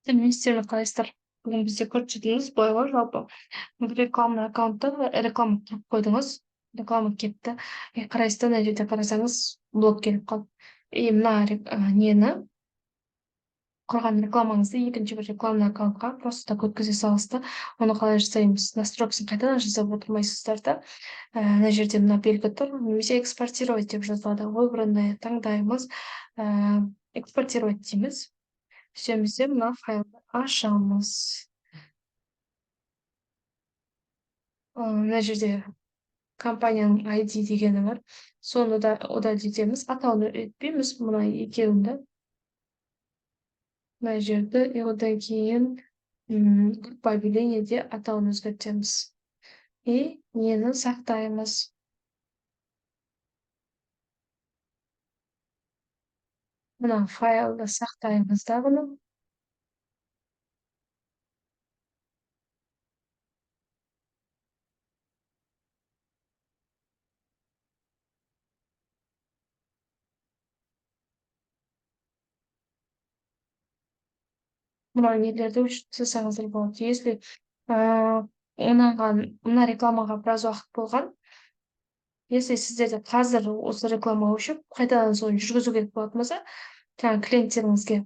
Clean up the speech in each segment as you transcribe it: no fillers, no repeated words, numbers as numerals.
Сәлеметсіздер қалайсыздар? Бүгін бізде көрсетіліміз былай ғой, жалпы рекламный аккаунтта реклама құрып қойдыңыз, реклама кетті. Қарайсыз да, мына жерде қарасаңыз блок келіп қалды. Мына нені құрған рекламаңызды екінші бір рекламный аккаунтқа просто так өткізе саласыз да, оны қалай жасаймыз? Настройкасын қайтадан жасап отырмайсыздар да. Мына жерде мына белгі тұр, немесе экспортировать деп жазылады. Выбранный таңдаймыз, экспортировать дейміз. Түсеміз де мына файлды ашамыз. Мына жерде компанияның ID дегені бар. Соны да удалить атауын өтпейміз, мына екеуін да. Мына жерді, и одан кейін группа объявление де атауын өзгертеміз. И нені сақтаймыз. Мына файлды сақтаймыз да бұны. Мына нелерді өшіріп тастасаңыздар болады. Если мына рекламаға біраз уақыт болған, если сіздерде қазір осы реклама өшіп, қайтадан соны жүргізу керек болатын болса, жаңағы клиенттеріңізге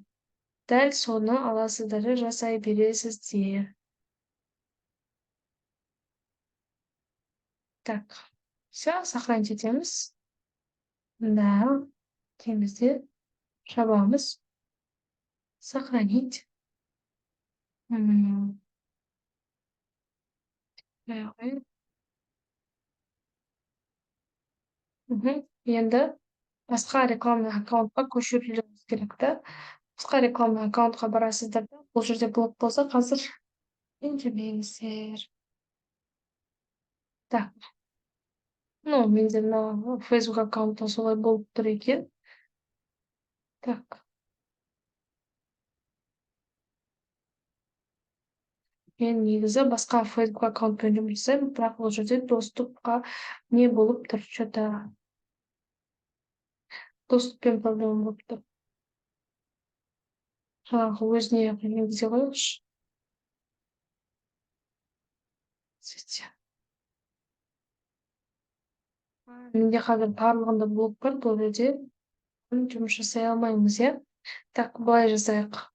дәл соны аласыздар да жасай бересіздер. Так, все, сохранить етеміз. Да, темізде шабамыз. Сохранить. Енді басқа рекламный аккаунтқа көшірілуіміз керек та. Басқа рекламный аккаунтқа барасыздар да, бұл жерде блок болса, қазір ренжімеңіздер. Так, менде мына Facebook аккаунтта солай болып тұр екен. Так. Мен негізі басқа Facebook аккаунтпен жұмыс жасаймын, бірақ ол жерде доступқа не болып тұр, что-то доступпен проблема болып тұр. Жаңағы өзіне енгізе қойыңызшы. Сөйтсе. Менде қазір барлығында блок бар, бұл жерде жұмыс жасай алмаймыз, иә? Так, былай жасайық.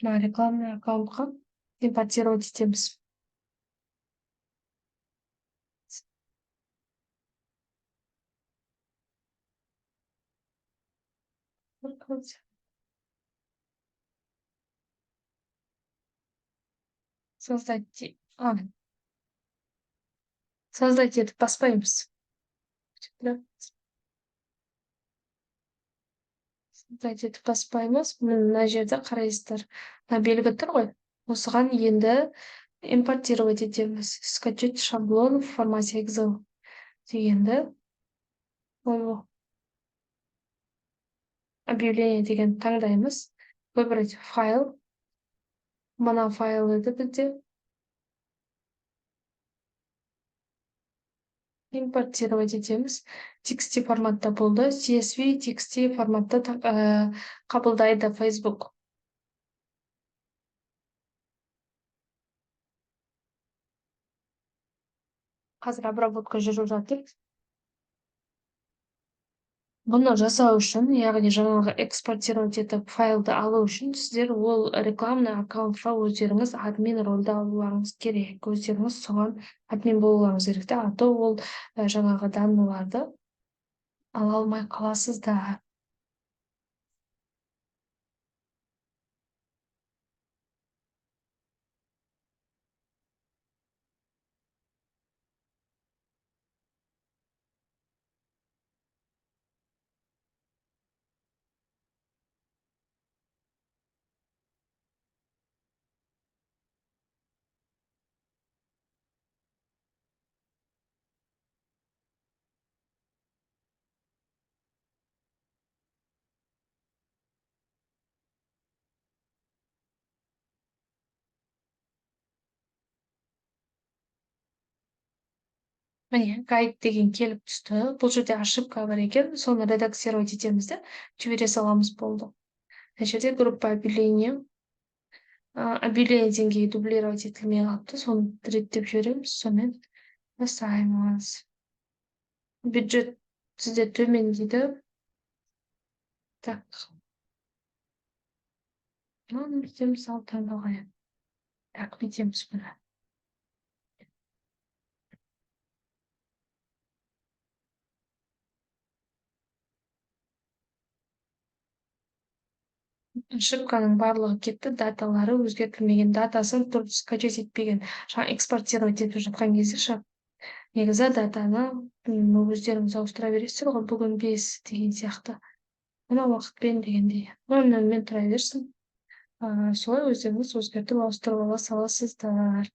Мына рекламный аккаунтқа импортировать етеміз. Создать. Создать етіп баспаймыз. Создать етіп баспаймыз. Мына жерде қарайсыздар. Мына белгі тұр ғой. Осыған енді импортировать етеміз. Скачать шаблон в формате Excel дегенді. Объявление деген таңдаймыз. Выбрать файл. Мына файл еді бізде. Импортировать етеміз. TXT форматта болды. CSV TXT форматта қабылдайды Facebook. Қазір обработка жүріп жатыр. Бұны жасау үшін, яғни жаңағы экспортировать етіп файлды алу үшін сіздер ол рекламный аккаунтқа өздеріңіз админ рөлді алуларыңыз керек. Өздеріңіз соған админ болуларыңыз керек та, а то ол жаңағы данныйларды ала алмай қаласыздар. Міне гайд деген келіп түсті. Бұл жерде ошибка бар екен. Соны редактировать етеміз де жібере саламыз, болды. Мына жерде группа объявление. Объявление деңгейі дублировать етілмей қалыпты. Соны реттеп жібереміз. Сонымен жасаймыз. Бюджет сізде төмен дейді. Так. Мынаны бізде мысалы таңдалған еді. Так, бүйтеміз бұны. Ошибканың барлығы кетті, даталары өзгертілмеген, датасын дұрыс скачать етпеген. Жаңа экспортировать етіп жатқан кезде ше, негізі датаны өздеріңіз ауыстыра бересіздер ғой, бүгін 5 деген сияқты. Мына уақытпен дегендей. Нөл-нөлмен тұра берсін. Солай өздеріңіз өзгертіп ауыстырып ала саласыздар.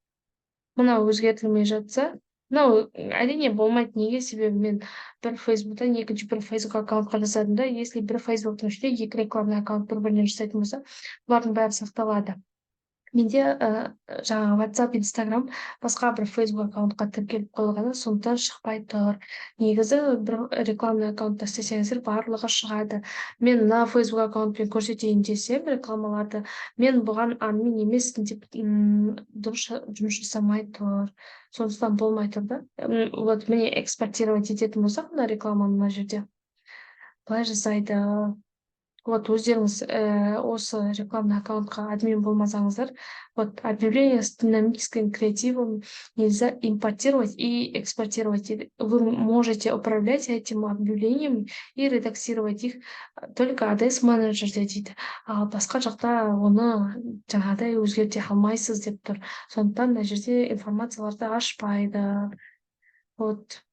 Мына өзгертілмей жатса, мынау әрине болмайды. Неге? Себебі мен бір Фейсбуктан екінші бір Фейсбук аккаунтқа жасадым да, если бір Фейсбуктың ішінде екі рекламный аккаунт бір-бірінен жасайтын болса, бұлардың бәрі сақталады. Менде жаңағы WhatsApp, Instagram басқа бір Facebook аккаунтқа тіркеліп қойылғаны, сондықтан шықпай тұр. Негізі бір рекламный аккаунтта істесеңіздер барлығы шығады. Мен мына Facebook аккаунтпен көрсетейін десем рекламаларды, мен бұған админ емеспін деп дұрыс жұмыс жасамай тұр. Сондықтан болмай тұр да. Вот міне экспортировать ететін болсақ, мына рекламаны мына жерде былай жасайды. Вот өздеріңіз осы рекламный аккаунтқа админ болмасаңыздар, вот объявление с динамическим креативом нельзя импортировать и экспортировать. Вы можете управлять этим объявлением и редактировать их только ADS менеджерде дейді. Ал басқа жақта оны жаңағыдай өзгерте алмайсыз деп тұр. Сондықтан мына жерде информацияларды ашпайды. Вот.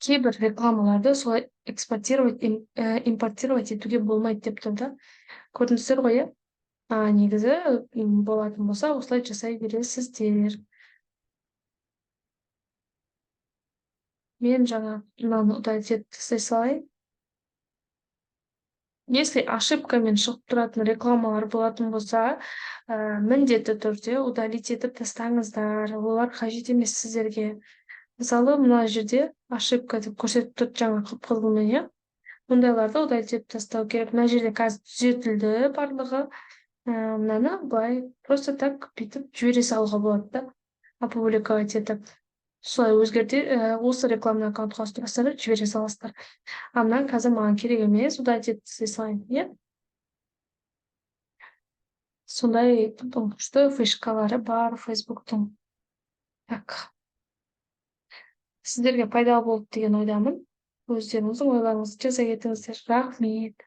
Кейбір рекламаларды солай экспортировать, импортировать етуге болмайды деп тұр да. Көрдіңіздер ғой, иә? Негізі болатын болса, осылай жасай бересіздер. Мен жаңа мынаны удалить етіп тастай салайын. Если ошибкамен шығып тұратын рекламалар болатын болса, міндетті түрде удалить етіп тастаңыздар. Олар қажет емес сіздерге. Мысалы, мына жерде ошибка деп көрсетіп тұр жаңа қып-қызылмен, иә? Мұндайларды удалить етіп тастау керек. Мына жерде қазір түзетілді барлығы. Мынаны былай просто так бүйтіп жібере салуға болады да. Опубликовать етіп. Солай осы рекламный аккаунтқа ауыстырасыздар, жібере саласыздар. Мына қазір маған керек емес, удалить етіп тастай салайын, иә? Сондай күшті фишкалары бар Фейсбуктың. Так. Сіздерге пайдалы болды деген ойдамын. Өздеріңіздің ойларыңызды жаза кетіңіздер. Рахмет.